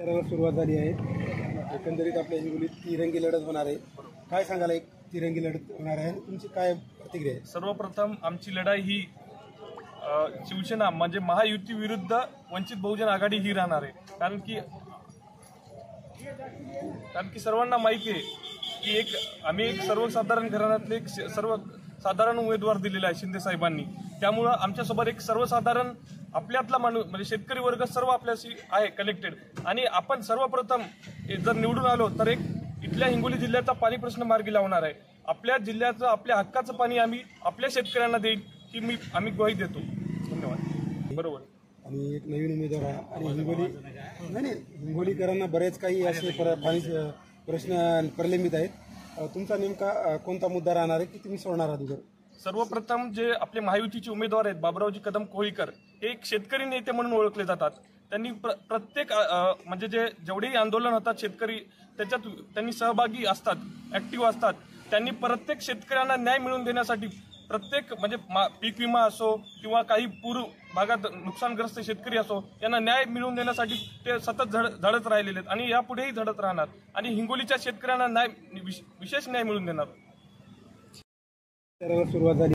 प्रचाराला सुरुवात झाली आहे। एकंदरीत आपल्या हिंगोलीत तिरंगी लढत होणार आहे। काय सांगाल, एक तिरंगी लढत होणार आहे, तुमची काय प्रतिक्रिया आहे? सर्वप्रथम आमची लढाई ही शिवसेना म्हणजे महायुती विरुद्ध वंचित बहुजन आघाडी ही राहणार आहे। कारण की सर्वांना माहिती आहे की आम्ही एक सर्वसाधारण घराण्यातले एक सर्वसाधारण उमेदवार दिलेला आहे शिंदे साहेबांनी। त्यामुळे आमच्यासोबत एक सर्वसाधारण आपल्यातला माणूस म्हणजे शेतकरी वर्ग सर्व आपल्याशी आहे कनेक्टेड। आणि आपण सर्वप्रथम जर निवडून आलो तर एक इथल्या हिंगोली जिल्ह्याचा पाणी प्रश्न मार्गी लावणार आहे। आपल्या जिल्ह्याचं आपल्या हक्काचं पाणी आम्ही आपल्या शेतकऱ्यांना देईल ही आम्ही ग्वाही देतो। धन्यवाद। बरोबर। आणि एक नवीन उमेदवार आहे आणि हिंगोलीकरांना बरेच काही असे पाणी प्रश्न प्रलंबित आहेत। तुमचा नेमका कोणता मुद्दा राहणार आहे की तुम्ही सोडणार आहात? सर्वप्रथम जे आपले महायुतीचे उमेदवार आहेत बाबुरावजी कदम कोळीकर हे एक शेतकरी नेते म्हणून ओळखले जातात। त्यांनी प्रत्येक म्हणजे जेवढेही आंदोलन होतात शेतकरी त्याच्यात त्यांनी सहभागी असतात, ऍक्टिव्ह असतात। त्यांनी प्रत्येक शेतकऱ्यांना न्याय मिळवून देण्यासाठी प्रत्येक म्हणजे पीक विमा असो किंवा काही पूर भागात नुकसानग्रस्त शेतकरी असो यांना न्याय मिळवून देण्यासाठी ते सतत झडत राहिलेले आहेत आणि यापुढेही झडत राहणार आणि हिंगोलीच्या शेतकऱ्यांना विशेष न्याय मिळवून देणार। सुरुवात झाली।